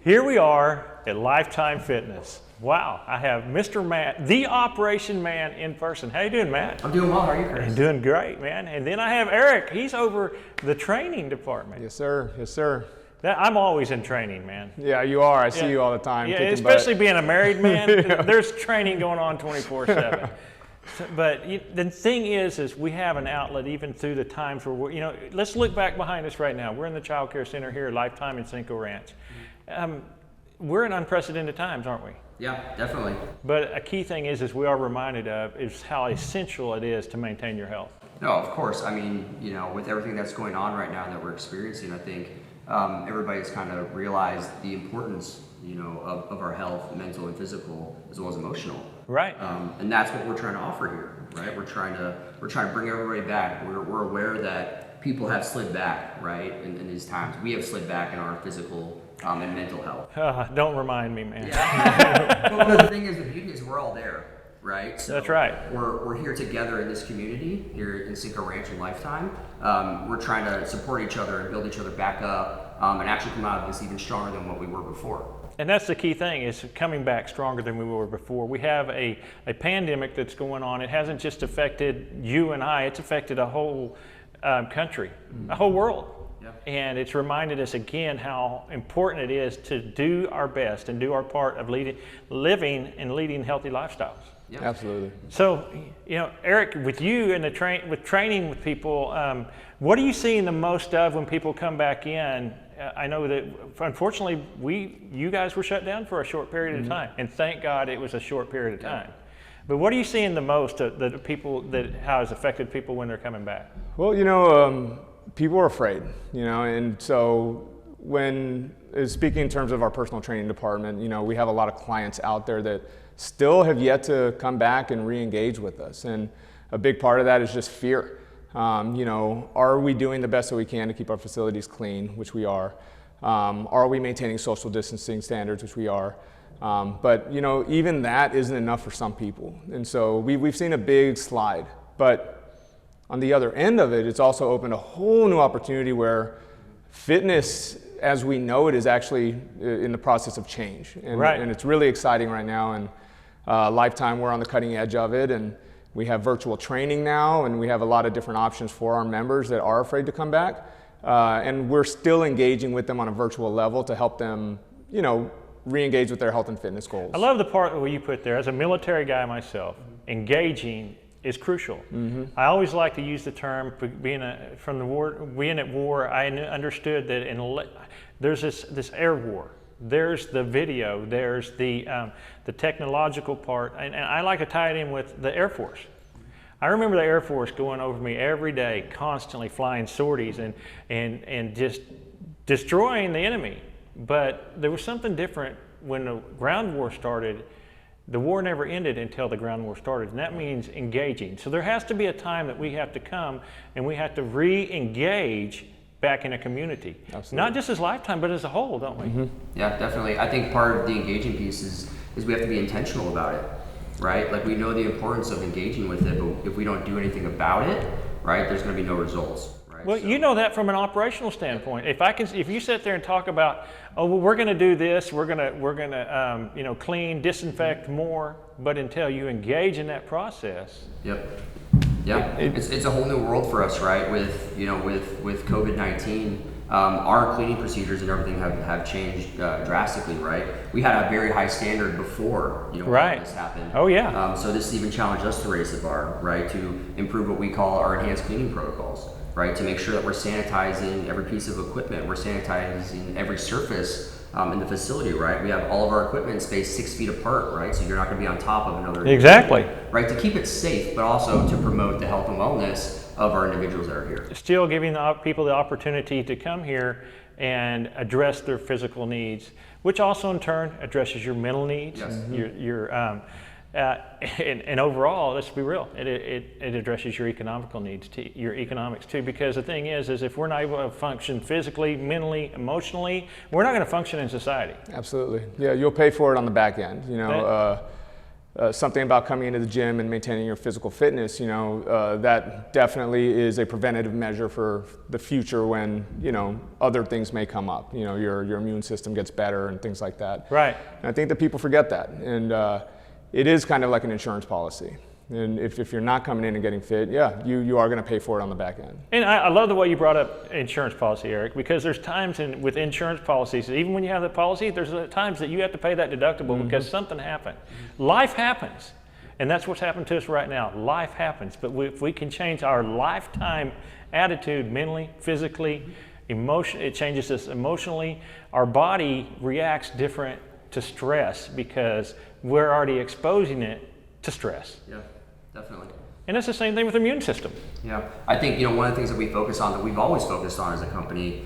Here we are at Lifetime Fitness. Wow, I have Mr. Matt, the operation man in person. How you doing, Matt? I'm doing well. How are you, Chris? I'm doing great, man. And then I have Eric. He's over the training department. Yes, sir. Yes, sir. I'm always in training, man. Yeah, you are. I see you all the time. Yeah, kicking especially butt. being a married man. There's training going on 24/7. But the thing is we have an outlet even through the times where we're, let's look back behind us right now. We're in the child care center here at Lifetime in Cinco Ranch. We're in unprecedented times, aren't we? Yeah, definitely. But a key thing is we are reminded of is how essential it is to maintain your health. No, of course. I mean, with everything that's going on right now that we're experiencing, I think everybody's kind of realized the importance, of our health, mental and physical, as well as emotional. Right. And that's what we're trying to offer here, right? We're trying to bring everybody back. We're aware that people have slid back, right? In these times, we have slid back in our physical and mental health. Don't remind me, man. Yeah. But the thing is, the beauty is we're all there, right? So that's right. We're here together in this community here in Cinco Ranch and Lifetime. We're trying to support each other and build each other back up, and actually come out of this even stronger than what we were before. And that's the key thing, is coming back stronger than we were before. We have a pandemic that's going on. It hasn't just affected you and I, it's affected a whole country, a whole world. Yep. And it's reminded us again how important it is to do our best and do our part of living and leading healthy lifestyles. Yep. Absolutely. So, Eric, with you and with training with people, what are you seeing the most of when people come back in? I know that unfortunately you guys were shut down for a short period of time, and thank God it was a short period of time. But what are you seeing the most of the people how it's affected people when they're coming back? Well, people are afraid, and so when speaking in terms of our personal training department, we have a lot of clients out there that still have yet to come back and re-engage with us, and a big part of that is just fear. Are we doing the best that we can to keep our facilities clean, which we are? Are we maintaining social distancing standards, which we are? But even that isn't enough for some people, and so we've seen a big slide. But on the other end of it, it's also opened a whole new opportunity where fitness, as we know it, is actually in the process of change, and, right. And it's really exciting right now. And Lifetime, we're on the cutting edge of it, and we have virtual training now, and we have a lot of different options for our members that are afraid to come back. And we're still engaging with them on a virtual level to help them, re-engage with their health and fitness goals. I love the part where you put there, as a military guy myself, engaging is crucial. I always like to use the term, being at war, I understood that there's this air war. There's the video, there's the technological part, and I like to tie it in with the Air Force. I remember the Air Force going over me every day, constantly flying sorties and just destroying the enemy. But there was something different when the ground war started. The war never ended until the ground war started, and that means engaging. So there has to be a time that we have to come and we have to re-engage back in a community. Absolutely. Not just as Lifetime, but as a whole, don't we? Yeah, definitely. I think part of the engaging piece is we have to be intentional about it, right? Like, we know the importance of engaging with it, but if we don't do anything about it, right, there's going to be no results. Right? Well, you know that from an operational standpoint. If you sit there and talk about, we're going to do this, we're going to clean, disinfect more, but until you engage in that process. Yep. Yeah, it's a whole new world for us, right? With COVID-19, our cleaning procedures and everything have changed drastically, right? We had a very high standard before right. This happened. Oh yeah. So this even challenged us to raise the bar, right? To improve what we call our enhanced cleaning protocols, right? To make sure that we're sanitizing every piece of equipment, we're sanitizing every surface in the facility, right? We have all of our equipment spaced 6 feet apart, right? So you're not going to be on top of another. Exactly. Right, to keep it safe, but also to promote the health and wellness of our individuals that are here. Still giving the people the opportunity to come here and address their physical needs, which also in turn addresses your mental needs. Yes. And overall, let's be real, it addresses your economical needs, your economics too, because the thing is if we're not able to function physically, mentally, emotionally, we're not going to function in society. Absolutely. Yeah, you'll pay for it on the back end. something about coming into the gym and maintaining your physical fitness, that definitely is a preventative measure for the future when, other things may come up. Your immune system gets better and things like that. Right. And I think that people forget that. And it is kind of like an insurance policy. And if you're not coming in and getting fit, you are going to pay for it on the back end. And I love the way you brought up insurance policy, Eric, because there's times with insurance policies, even when you have the policy, there's times that you have to pay that deductible because something happened. Life happens. And that's what's happened to us right now. Life happens. But if we can change our lifetime attitude mentally, physically, it changes us emotionally. Our body reacts different to stress because we're already exposing it to stress. Yeah, definitely. And it's the same thing with the immune system. Yeah, I think one of the things that we focus on, that we've always focused on as a company,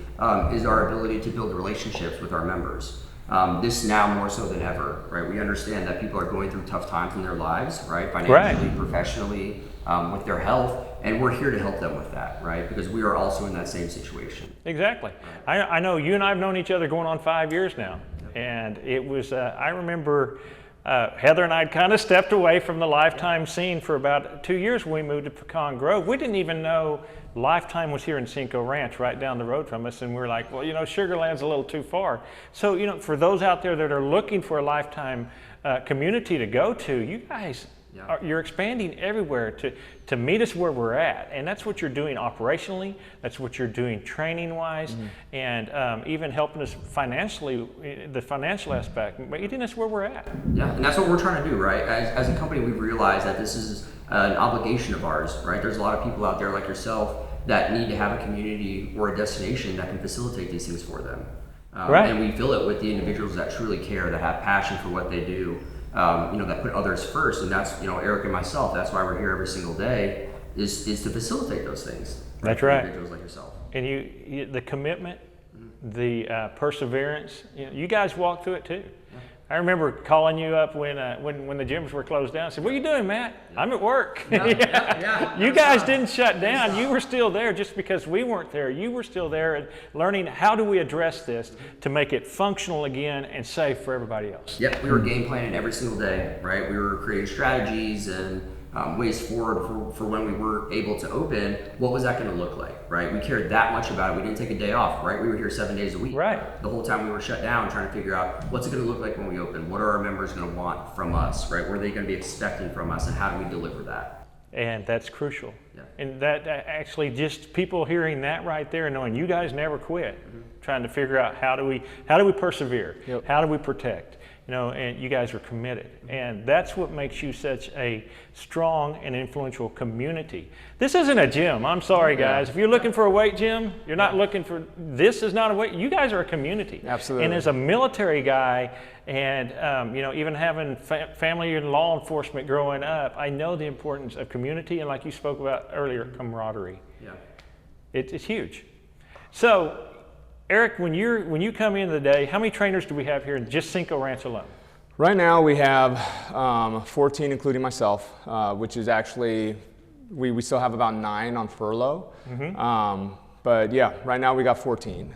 is our ability to build relationships with our members. This now more so than ever, right? We understand that people are going through tough times in their lives, right? Financially, professionally, with their health, and we're here to help them with that, right? Because we are also in that same situation. Exactly. I know you and I have known each other going on 5 years now, and it was, I remember Heather and I had kind of stepped away from the Lifetime scene for about 2 years when we moved to Pecan Grove. We didn't even know Lifetime was here in Cinco Ranch, right down the road from us, and we were like, well, Sugarland's a little too far. So, for those out there that are looking for a Lifetime community to go to, you guys, you're expanding everywhere to meet us where we're at, and that's what you're doing operationally. That's what you're doing training-wise, and even helping us financially, the financial aspect, meeting us where we're at. Yeah, and that's what we're trying to do, right? As a company, we've realized that this is an obligation of ours, right? There's a lot of people out there like yourself that need to have a community or a destination that can facilitate these things for them. Right. And we fill it with the individuals that truly care, that have passion for what they do. That put others first, and that's Eric and myself. That's why we're here every single day, is to facilitate those things. That's right. Individuals like yourself. And you the commitment, the perseverance. You guys walk through it too. Yeah. I remember calling you up when the gyms were closed down. I said, "What are you doing, Matt?" "I'm at work." Yeah. You guys didn't shut down. You were still there just because we weren't there. You were still there and learning how do we address this to make it functional again and safe for everybody else. Yep, we were game planning every single day, right? We were creating strategies and ways forward for when we were able to open. What was that going to look like, right? We cared that much about it. We didn't take a day off, right? We were here 7 days a week. Right. The whole time we were shut down, trying to figure out what's it going to look like when we open? What are our members going to want from us, right? What are they going to be expecting from us, and how do we deliver that? And that's crucial. Yeah. And that actually, just people hearing that right there and knowing you guys never quit, trying to figure out how do we persevere? Yep. How do we protect? And you guys are committed. And that's what makes you such a strong and influential community. This isn't a gym. I'm sorry, guys. If you're looking for a weight gym, you're not looking for, this is not a weight, you guys are a community. Absolutely. And as a military guy, and even having family and law enforcement growing up, I know the importance of community, and like you spoke about earlier, camaraderie. Yeah. It's huge. So, Eric, when you come in the day, how many trainers do we have here in just Cinco Ranch alone? Right now we have 14, including myself, which is actually, we still have about 9 on furlough. But yeah, right now we got 14.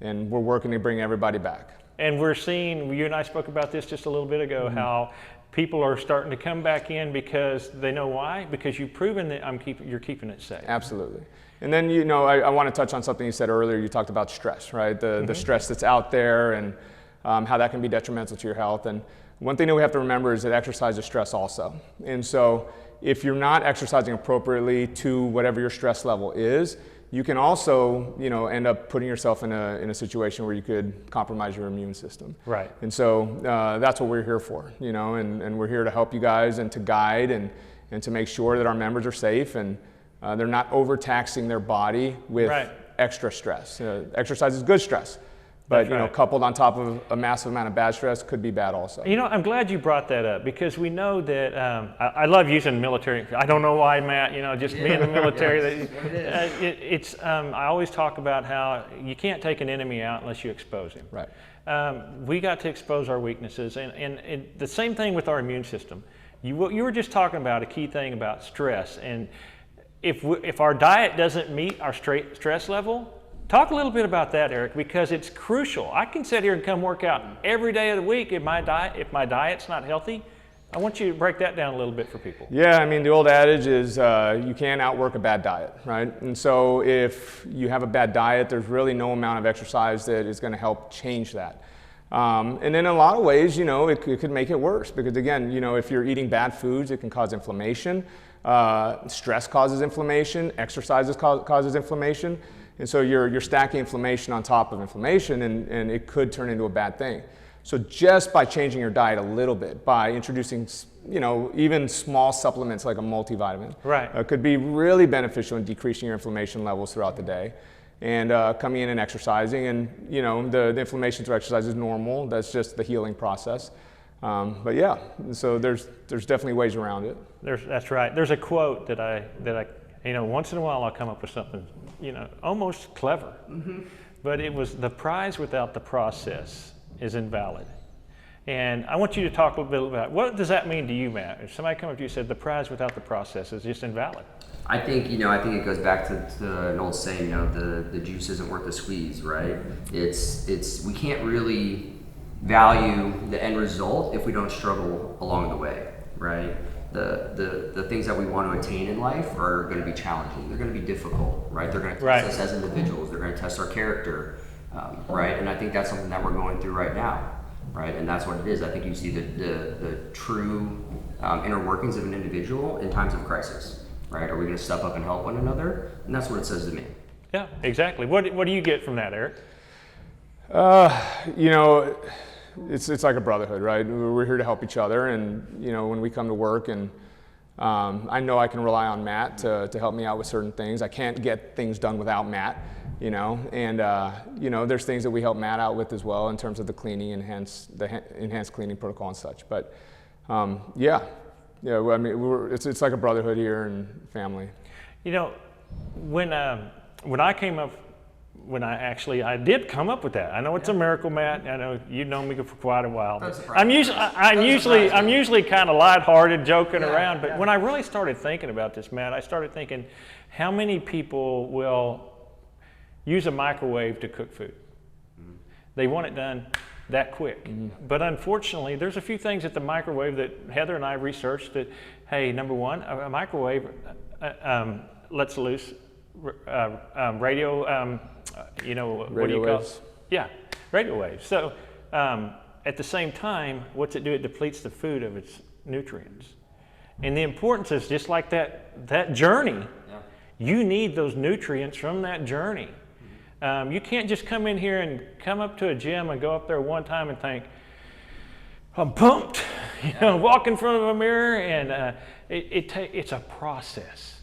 And we're working to bring everybody back. And we're seeing, you and I spoke about this just a little bit ago, how people are starting to come back in because they know why? Because you've proven that you're keeping it safe. Absolutely. And then, I want to touch on something you said earlier. You talked about stress, right? The stress that's out there and how that can be detrimental to your health. And one thing that we have to remember is that exercise is stress also. And so if you're not exercising appropriately to whatever your stress level is, you can also, end up putting yourself in a situation where you could compromise your immune system. Right. And so that's what we're here for, and we're here to help you guys and to guide and to make sure that our members are safe and they're not overtaxing their body with extra stress. Exercise is good stress, but coupled on top of a massive amount of bad stress could be bad also. I'm glad you brought that up because we know that I love using military. I don't know why, Matt. Just being in the military. I always talk about how you can't take an enemy out unless you expose him. Right. We got to expose our weaknesses, and the same thing with our immune system. You were just talking about a key thing about stress, and if our diet doesn't meet our stress level, talk a little bit about that, Eric, because it's crucial. I can sit here and come work out every day of the week if my diet's not healthy. I want you to break that down a little bit for people. Yeah, I mean, the old adage is you can't outwork a bad diet, right? And so if you have a bad diet, there's really no amount of exercise that is going to help change that. And in a lot of ways, it could make it worse because, again, if you're eating bad foods, it can cause inflammation. Stress causes inflammation. Exercise causes inflammation. And so you're stacking inflammation on top of inflammation, and it could turn into a bad thing. So just by changing your diet a little bit, by introducing, even small supplements like a multivitamin, right, could be really beneficial in decreasing your inflammation levels throughout the day. And coming in and exercising, and the inflammation through exercise is normal. That's just the healing process. But yeah, so there's definitely ways around it. That's right. There's a quote that I once in a while I'll come up with something almost clever, but it was, the prize without the process is invalid. And I want you to talk a little bit about, what does that mean to you, Matt? If somebody come up to you and said the prize without the process is just invalid. I think it goes back to an old saying, the juice isn't worth the squeeze, right? It's we can't really value the end result if we don't struggle along the way, right? The things that we want to attain in life are going to be challenging. They're going to be difficult, right? They're going to test us as individuals. They're going to test our character, right? And I think that's something that we're going through right now, right? And that's what it is. I think you see the true inner workings of an individual in times of crisis, right? Are we going to step up and help one another? And that's what it says to me. Yeah, exactly. What do you get from that, Eric? It's like a brotherhood, right? We're here to help each other, and when we come to work, and I know I can rely on Matt to help me out with certain things. I can't get things done without Matt, and there's things that we help Matt out with as well in terms of the cleaning, enhanced cleaning protocol and such. But yeah, I mean, it's like a brotherhood here and family. When I came up. I did come up with that. I know it's a miracle, Matt. I know you've known me for quite a while. I'm usually kind of lighthearted, joking around. But when I really started thinking about this, Matt, I started thinking, how many people will use a microwave to cook food? They want it done that quick. But unfortunately, there's a few things at the microwave that Heather and I researched that, hey, number one, a microwave lets loose radio, what do you call it? Yeah, radio waves. So at the same time, what's it do? It depletes the food of its nutrients. And the importance is just like that journey. Yeah. You need those nutrients from that journey. You can't just come in here and come up to a gym and go up there one time and think, I'm pumped, walk in front of a mirror, and it's a process.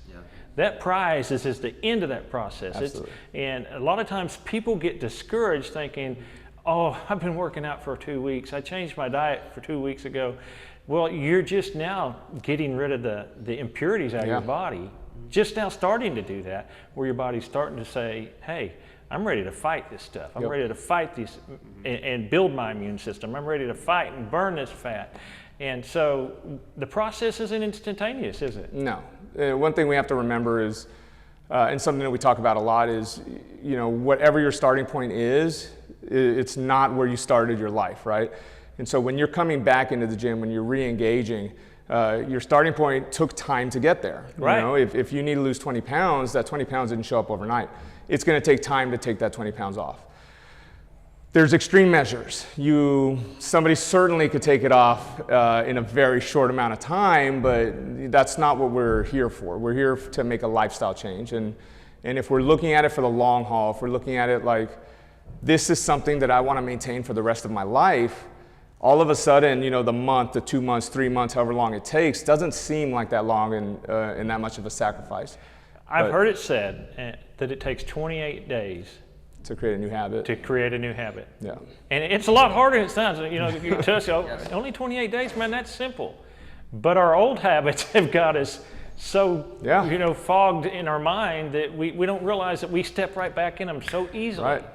That prize is the end of that process. And a lot of times people get discouraged thinking, oh, I've been working out for 2 weeks. I changed my diet for 2 weeks ago. Well, you're just now getting rid of the impurities out of your body. Just now starting to do that, where your body's starting to say, hey, I'm ready to fight this stuff. I'm ready to fight these and build my immune system. I'm ready to fight and burn this fat. And so the process isn't instantaneous, is it? No. One thing we have to remember is, and something that we talk about a lot is, whatever your starting point is, it's not where you started your life, right? And so when you're coming back into the gym, when you're re-engaging, your starting point took time to get there. Right. If you need to lose 20 pounds, that 20 pounds didn't show up overnight. It's going to take time to take that 20 pounds off. There's extreme measures. Somebody certainly could take it off in a very short amount of time, but that's not what we're here for. We're here to make a lifestyle change. And if we're looking at it for the long haul, if we're looking at it like, this is something that I want to maintain for the rest of my life, all of a sudden, the month, the 2 months, 3 months, however long it takes, doesn't seem like that long and that much of a sacrifice. I've heard it said that it takes 28 days to create a new habit. Yeah. And it's a lot harder than it sounds. You tell us, only 28 days, man, that's simple. But our old habits have got us so, fogged in our mind that we don't realize that we step right back in them so easily. Right.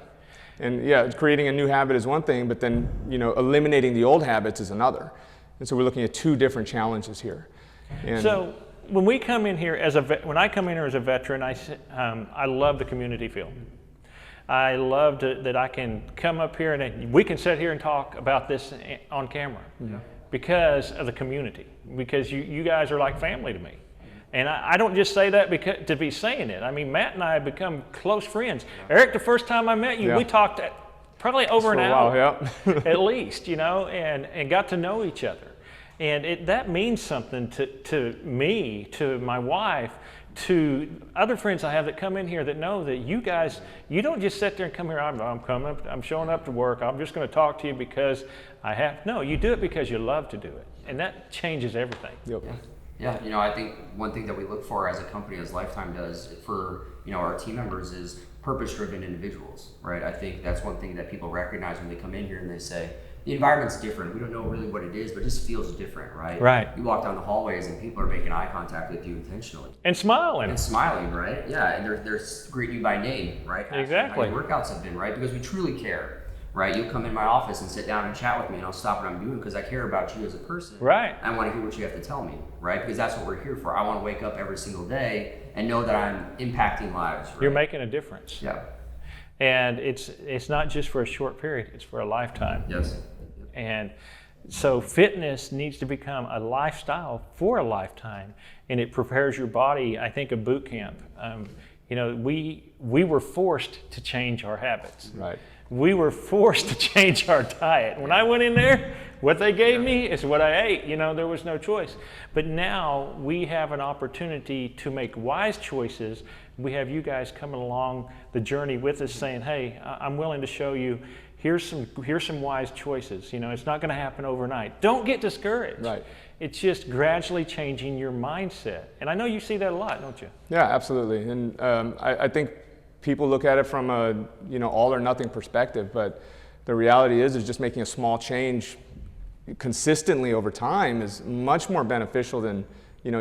And creating a new habit is one thing, but then, eliminating the old habits is another. And so we're looking at two different challenges here. And so when we come in here when I come in here as a veteran, I love the community feel. I love that I can come up here and we can sit here and talk about this on camera. because of the community, because you guys are like family to me. And I don't just say that because to be saying it. I mean, Matt and I have become close friends. Eric, the first time I met you, we talked probably over an hour at least, and got to know each other. And that means something to me, to my wife, to other friends I have that come in here that know that you guys, you don't just sit there and come here, I'm showing up to work, I'm just going to talk to you because I have. No, you do it because you love to do it. And that changes everything. Yep. Yeah, I think one thing that we look for as a company, as Lifetime does for our team members, is purpose-driven individuals, right? I think that's one thing that people recognize when they come in here and they say, the environment's different. We don't know really what it is, but it just feels different, right? Right. You walk down the hallways and people are making eye contact with you intentionally. And smiling. And smiling, right? Yeah, and they're greeting you by name, right? Exactly. How your workouts have been, right? Because we truly care. Right, you'll come in my office and sit down and chat with me, and I'll stop what I'm doing because I care about you as a person. Right. I want to hear what you have to tell me, right? Because that's what we're here for. I want to wake up every single day and know that I'm impacting lives. Right? You're making a difference. Yeah. And it's not just for a short period; it's for a lifetime. Yes. And so fitness needs to become a lifestyle for a lifetime, and it prepares your body. I think of boot camp. We were forced to change our habits. Right. We were forced to change our diet. When I went in there, what they gave me is what I ate. There was no choice. But now we have an opportunity to make wise choices. We have you guys coming along the journey with us saying, hey, I'm willing to show you, here's some wise choices. It's not going to happen overnight. Don't get discouraged. Right. It's just gradually changing your mindset. And I know you see that a lot, don't you? Yeah, absolutely. And I think people look at it from a all or nothing perspective, but the reality is just making a small change consistently over time is much more beneficial than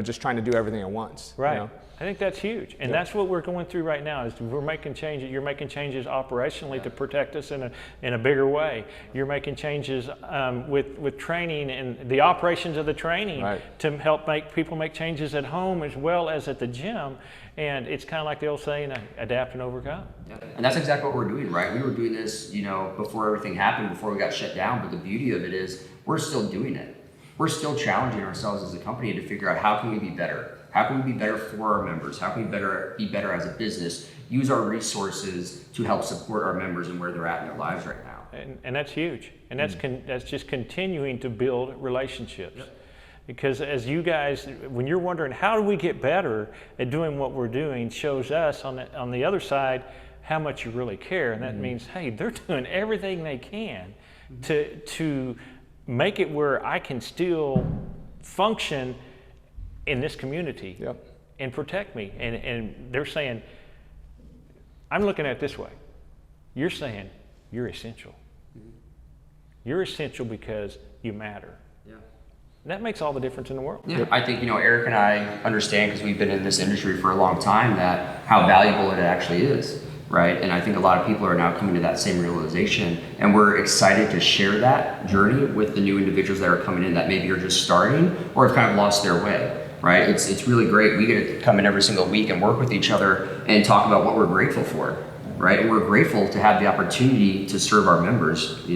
just trying to do everything at once. Right. I think that's huge, and that's what we're going through right now. Is we're making changes. You're making changes operationally to protect us in a bigger way. You're making changes with training and the operations of the training to help people make changes at home as well as at the gym. And it's kind of like the old saying, adapt and overcome. Yeah. And that's exactly what we're doing, right? We were doing this, before everything happened, before we got shut down. But the beauty of it is we're still doing it. We're still challenging ourselves as a company to figure out how can we be better? How can we be better for our members? How can we be better as a business? Use our resources to help support our members and where they're at in their lives right now. And that's huge. And that's just continuing to build relationships. Yep. Because as you guys, when you're wondering how do we get better at doing what we're doing, shows us on the other side how much you really care. And that means, hey, they're doing everything they can to make it where I can still function in this community and protect me. And they're saying, I'm looking at it this way. You're saying you're essential. You're essential because you matter. Yeah. And that makes all the difference in the world. Yeah, I think, Eric and I understand, because we've been in this industry for a long time, that how valuable it actually is, right? And I think a lot of people are now coming to that same realization, and we're excited to share that journey with the new individuals that are coming in that maybe are just starting or have kind of lost their way. Right? It's really great. We get to come in every single week and work with each other and talk about what we're grateful for, right? And we're grateful to have the opportunity to serve our members,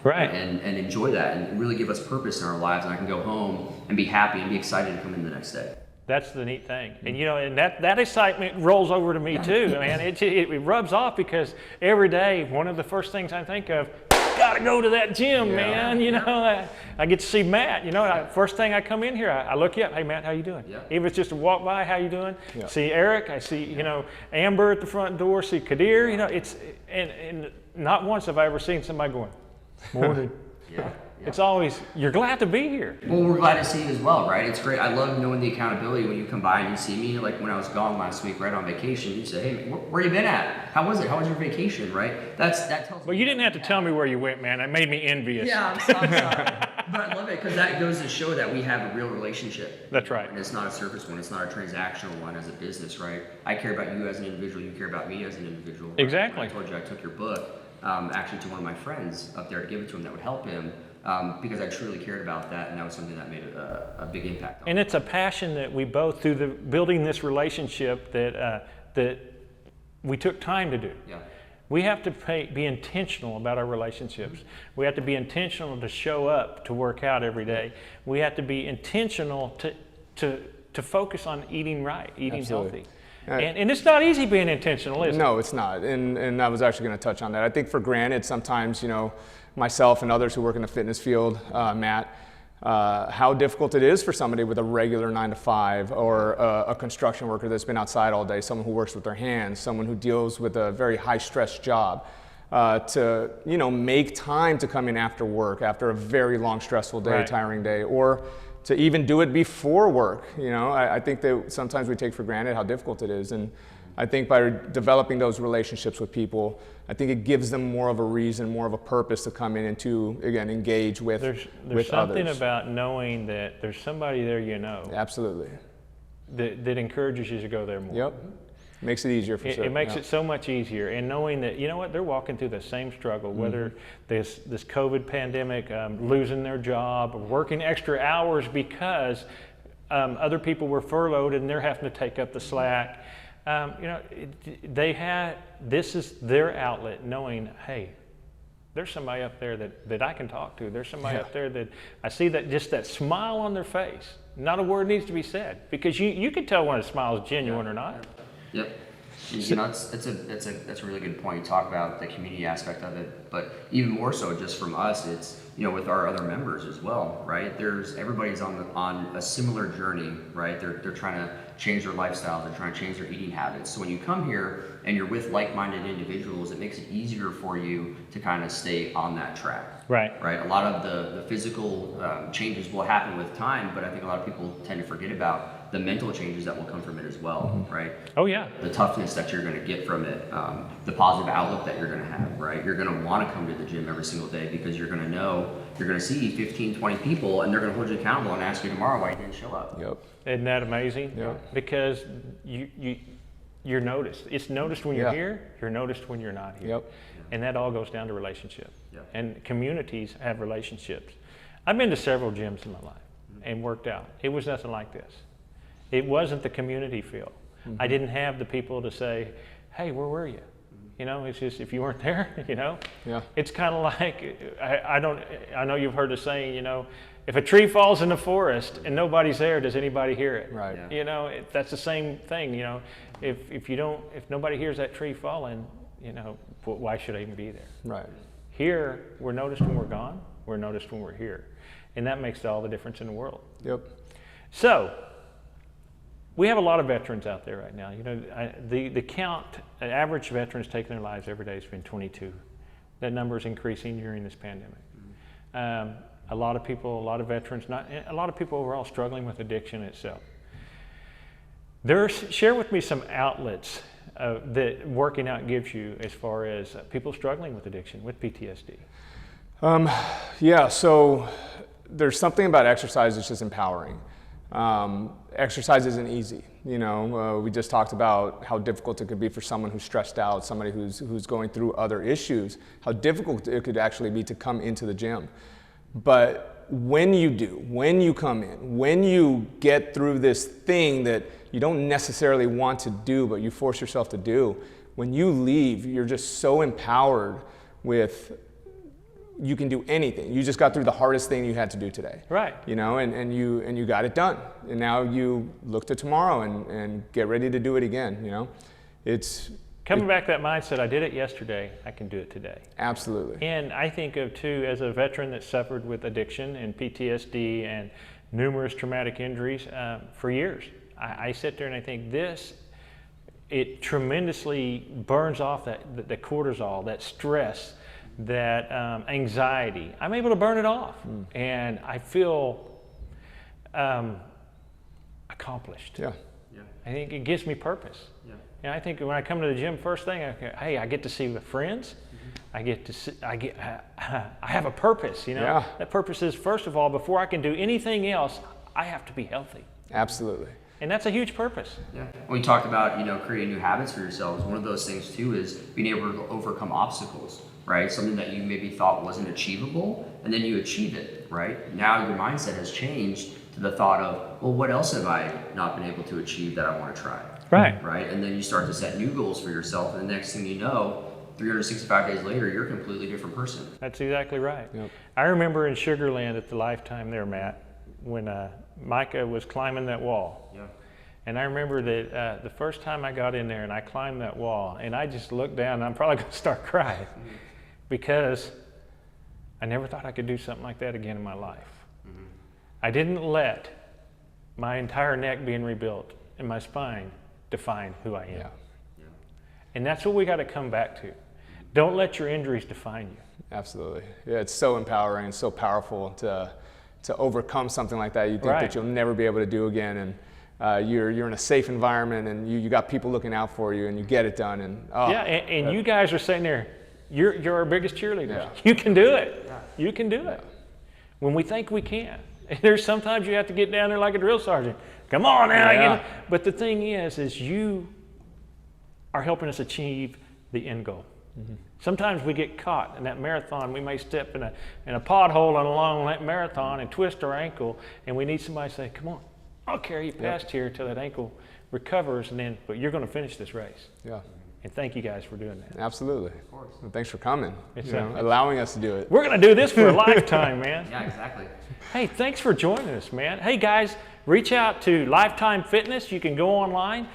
right? And enjoy that and really give us purpose in our lives. And I can go home and be happy and be excited to come in the next day. That's the neat thing. And and that excitement rolls over to me too, man. It rubs off because every day, one of the first things I think of, gotta go to that gym, man. I get to see Matt. First thing I come in here, I look you up. Hey, Matt, how you doing? Yeah. Even if it's just a walk by, how you doing? Yeah. See Eric. I see Amber at the front door. See Kadir. It's and not once have I ever seen somebody going, morning. Yeah. It's always, you're glad to be here. Well, we're glad to see you as well, right? It's great. I love knowing the accountability when you come by and you see me. Like when I was gone last week, right on vacation, you say, hey, where you been at? How was it? How was your vacation, right? That tells me. But you didn't have to tell me where you went, man. It made me envious. Yeah, I'm sorry. But I love it because that goes to show that we have a real relationship. That's right. And it's not a surface one. It's not a transactional one as a business, right? I care about you as an individual. You care about me as an individual. Right? Exactly. I told you I took your book actually to one of my friends up there to give it to him that would help him. Because I truly cared about that, and that was something that made a big impact on me. And it's a passion that we both, through building this relationship, that we took time to do. Yeah. We have to be intentional about our relationships. We have to be intentional to show up to work out every day. We have to be intentional to focus on eating right, eating Absolutely. healthy. And it's not easy being intentional, is it? No, it's not. And I was actually going to touch on that. I think for granted, sometimes, myself and others who work in the fitness field, Matt, how difficult it is for somebody with a regular 9 to 5 or a construction worker that's been outside all day, someone who works with their hands, someone who deals with a very high stress job, to make time to come in after work, after a very long, stressful day, Right. tiring day, or to even do it before work. I think that sometimes we take for granted how difficult it is. And I think by developing those relationships with people, I think it gives them more of a reason, more of a purpose to come in and to, again, engage with There's with something others. about knowing that there's somebody there Absolutely. that encourages you to go there more. Yep. Makes it easier for sure. It makes Yeah. it so much easier, and knowing that they're walking through the same struggle, whether this COVID pandemic, losing their job, or working extra hours because other people were furloughed and they're having to take up the slack. This is their outlet, knowing, hey, there's somebody up there that I can talk to. There's somebody up there that I see that smile on their face. Not a word needs to be said, because you can tell when a smile is genuine or not. Yep. That's a really good point. You talk about the community aspect of it, but even more so just from us, it's, with our other members as well, right? Everybody's on a similar journey, right? They're trying to change their lifestyle, they're trying to change their eating habits. So when you come here and you're with like-minded individuals, it makes it easier for you to kind of stay on that track. Right. Right. A lot of the physical changes will happen with time, but I think a lot of people tend to forget about the mental changes that will come from it as well, right? Oh yeah. The toughness that you're going to get from it, the positive outlook that you're going to have, right? You're going to want to come to the gym every single day because you're going to know you're going to see 15, 20 people and they're going to hold you accountable and ask you tomorrow why you didn't show up. Yep. Isn't that amazing? Yeah. Because you're noticed. It's noticed when you're Yeah. here, you're noticed when you're not here. Yep. And that all goes down to relationship. Yep. And communities have relationships. I've been to several gyms in my life and worked out. It was nothing like this. It wasn't the community feel. I didn't have the people to say, hey, where were you? It's just, if you weren't there, Yeah. it's kind of like, I know you've heard the saying, if a tree falls in the forest and nobody's there, does anybody hear it? Right. Yeah. That's the same thing, if nobody hears that tree falling, why should I even be there? Right. Here, we're noticed when we're gone, we're noticed when we're here. And that makes all the difference in the world. Yep. So, we have a lot of veterans out there right now. The count, average veterans taking their lives every day has been 22. That number is increasing during this pandemic. A lot of people, a lot of veterans, a lot of people overall struggling with addiction itself. Share with me some outlets that working out gives you as far as people struggling with addiction, with PTSD. Yeah, so there's something about exercise that's just empowering. Exercise isn't easy. We just talked about how difficult it could be for someone who's stressed out, somebody who's going through other issues, how difficult it could actually be to come into the gym. But when you come in, when you get through this thing that you don't necessarily want to do, but you force yourself to do, when you leave, you're just so empowered with, you can do anything. You just got through the hardest thing you had to do today. Right. And you got it done. And now you look to tomorrow and get ready to do it again, It's Coming back to that mindset, I did it yesterday, I can do it today. absolutely. And I think of too, as a veteran that suffered with addiction and PTSD and numerous traumatic injuries for years, I sit there and I think it tremendously burns off the cortisol, that stress, that anxiety. I'm able to burn it off, and I feel accomplished. Yeah. Yeah. I think it gives me purpose. Yeah. And I think when I come to the gym, first thing, I get to see the friends. I have a purpose, Yeah. That purpose is, first of all, before I can do anything else, I have to be healthy. Absolutely. And that's a huge purpose. Yeah. When you talked about, creating new habits for yourselves, one of those things too is being able to overcome obstacles, right? Something that you maybe thought wasn't achievable, and then you achieve it, right? Now your mindset has changed to the thought of, well, what else have I not been able to achieve that I want to try? Right. Right? And then you start to set new goals for yourself, and the next thing you know, 365 days later, you're a completely different person. That's exactly right. Yep. I remember in Sugar Land at the Lifetime there, Matt, when Micah was climbing that wall. Yeah. And I remember that the first time I got in there and I climbed that wall, and I just looked down, and I'm probably going to start crying because I never thought I could do something like that again in my life. I didn't let my entire neck being rebuilt and my spine define who I am. Yeah. And that's what we got to come back to. Don't let your injuries define you. Absolutely. Yeah, it's so empowering and so powerful to overcome something like that you think Right. that you'll never be able to do again. And you're in a safe environment, and you got people looking out for you, and you get it done. And And you guys are sitting there, you're our biggest cheerleaders. Yeah. You can do it. You can do it. When we think we can. And there's sometimes you have to get down there like a drill sergeant. Come on now. Yeah. But the thing is you are helping us achieve the end goal. Sometimes we get caught in that marathon. We may step in a pothole on a long marathon and twist our ankle, and we need somebody to say, come on, I'll carry you past here till that ankle recovers, but you're going to finish this race. Yeah, And thank you guys for doing that. absolutely. Of course. And thanks for coming, It's allowing us to do it. We're going to do this for a lifetime, man. Yeah, exactly. Hey, thanks for joining us, man. Hey, guys, reach out to Lifetime Fitness. You can go online.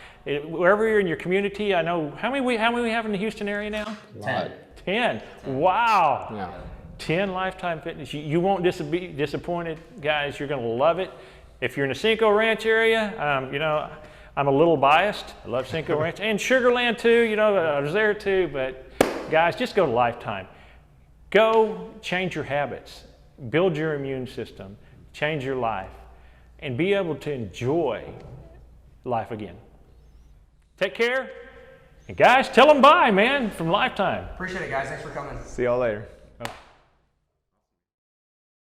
Wherever you're in your community. I know, how many we have in the Houston area now? 10. Wow. Yeah. 10 Lifetime Fitness. You won't be disappointed, guys. You're going to love it. If you're in the Cinco Ranch area, I'm a little biased. I love Cinco Ranch and Sugar Land too. I was there too. But guys, just go to Lifetime. Go change your habits, build your immune system, change your life, and be able to enjoy life again. Take care. And guys, tell them bye, man, from Lifetime. Appreciate it, guys. Thanks for coming. See y'all later.